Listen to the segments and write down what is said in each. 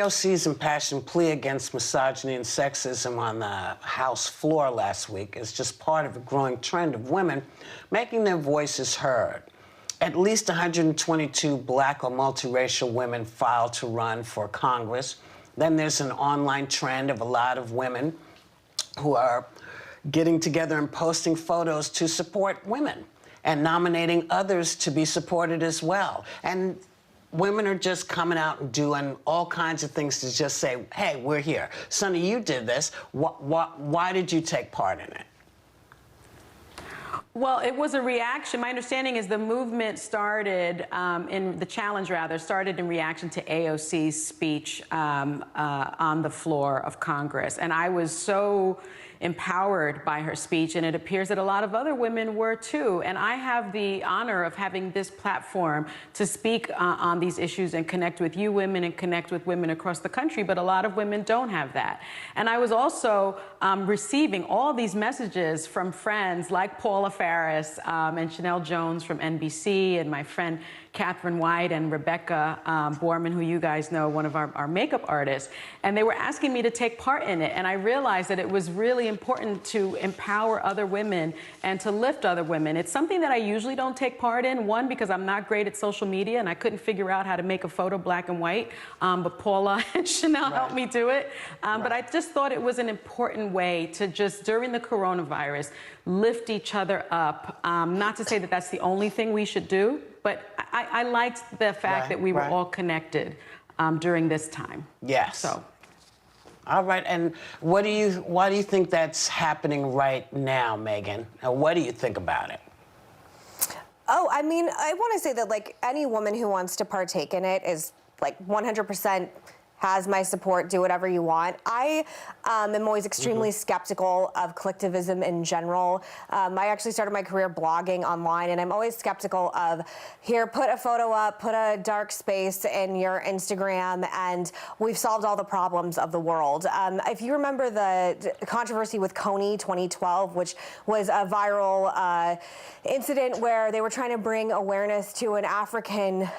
AOC's impassioned plea against misogyny and sexism on the House floor last week is just part of a growing trend of women making their voices heard. At least 122 black or multiracial women filed to run for Congress. Then there's an online trend of a lot of women who are getting together and posting photos to support women and nominating others to be supported as well. And women are just coming out and doing all kinds of things to just say, hey, we're here. Sonny, you did this. Why did you take part in it? Well, it was a reaction. My understanding is the movement started, the challenge rather, started in reaction to AOC's speech on the floor of Congress. And I was so empowered by her speech, and it appears that a lot of other women were too. And I have the honor of having this platform to speak on these issues and connect with you women and connect with women across the country, but a lot of women don't have that. And I was also receiving all these messages from friends like Paula Faris and Chanel Jones from NBC, and my friend Catherine White and Rebecca Borman, who you guys know, one of our makeup artists, and they were asking me to take part in it. And I realized that it was really important to empower other women and to lift other women. It's something that I usually don't take part in, one, because I'm not great at social media and I couldn't figure out how to make a photo black and white, but Paula and Chanel helped me do it. But I just thought it was an important way to just, during the coronavirus, lift each other up. Not to say that that's the only thing we should do, but I liked the fact that we were all connected during this time. Yes. So. All right, and why do you think that's happening right now, Megan? What do you think about it? Oh, I mean, I want to say that, like, any woman who wants to partake in it is, like, 100% has my support. Do whatever you want. I am always extremely skeptical of collectivism in general. I actually started my career blogging online, and I'm always skeptical of, here, put a photo up, put a dark space in your Instagram, and we've solved all the problems of the world. If you remember the controversy with Coney 2012, which was a viral incident where they were trying to bring awareness to an African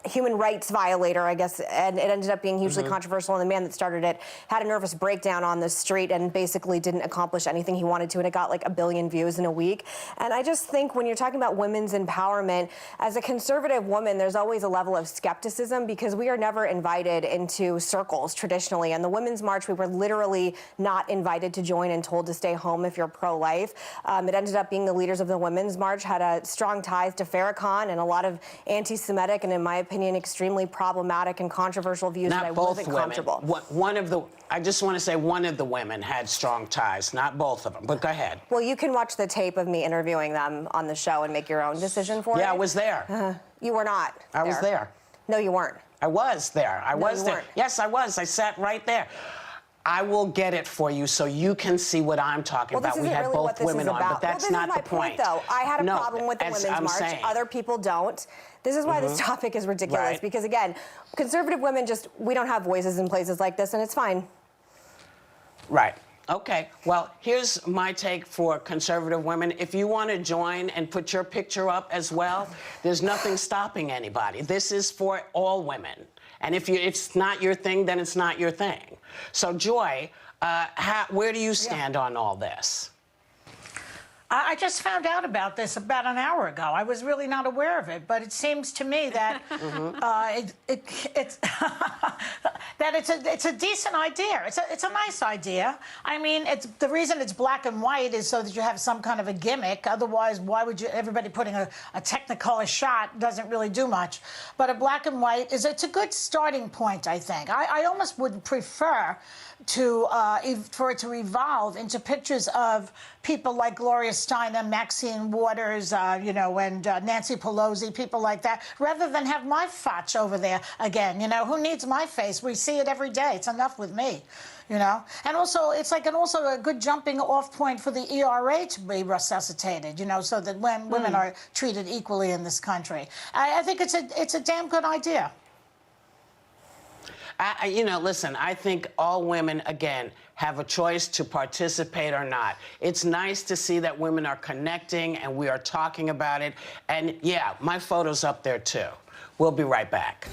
human rights violator, I guess, and it ended up being hugely controversial, and the man that started it had a nervous breakdown on the street and basically didn't accomplish anything he wanted to, and it got like 1 billion views in a week. And I just think when you're talking about women's empowerment, as a conservative woman, there's always a level of skepticism because we are never invited into circles traditionally. And the Women's March, we were literally not invited to join and told to stay home if you're pro-life. It ended up being the leaders of the Women's March had a strong ties to Farrakhan and a lot of anti-Semitic and, in my opinion, extremely problematic and controversial views that I wasn't comfortable. I just want to say one of the women had strong ties, not both of them, but go ahead. Well, you can watch the tape of me interviewing them on the show and make your own decision for it. Yeah, I was there. You were not I was there. No, you weren't. I was there. I was there. Weren't. Yes, I was. I sat right there. I will get it for you so you can see what I'm talking about. We had both women on, but that's not the point. Though. I had a problem with the Women's March. Other people don't. This is why this topic is ridiculous, because, again, conservative women we don't have voices in places like this, and it's fine. Right. Okay. Well, here's my take for conservative women. If you want to join and put your picture up as well, there's nothing stopping anybody. This is for all women. And if it's not your thing, then it's not your thing. So, Joy, where do you stand on all this? I just found out about this about an hour ago. I was really not aware of it, but it seems to me that it's a decent idea. It's a nice idea. I mean, the reason it's black and white is so that you have some kind of a gimmick. Otherwise, why would everybody putting a Technicolor shot doesn't really do much. But a black and white it's a good starting point, I think. I almost would prefer for it to evolve into pictures of people like Gloria Steinem, Maxine Waters, and Nancy Pelosi, people like that, rather than have my fotch over there again. Who needs my face? We see it every day. It's enough with me. And also it's also a good jumping off point for the ERA to be resuscitated, so that when women are treated equally in this country. I think it's a damn good idea. Listen, I think all women, again, have a choice to participate or not. It's nice to see that women are connecting and we are talking about it. And, yeah, my photo's up there, too. We'll be right back.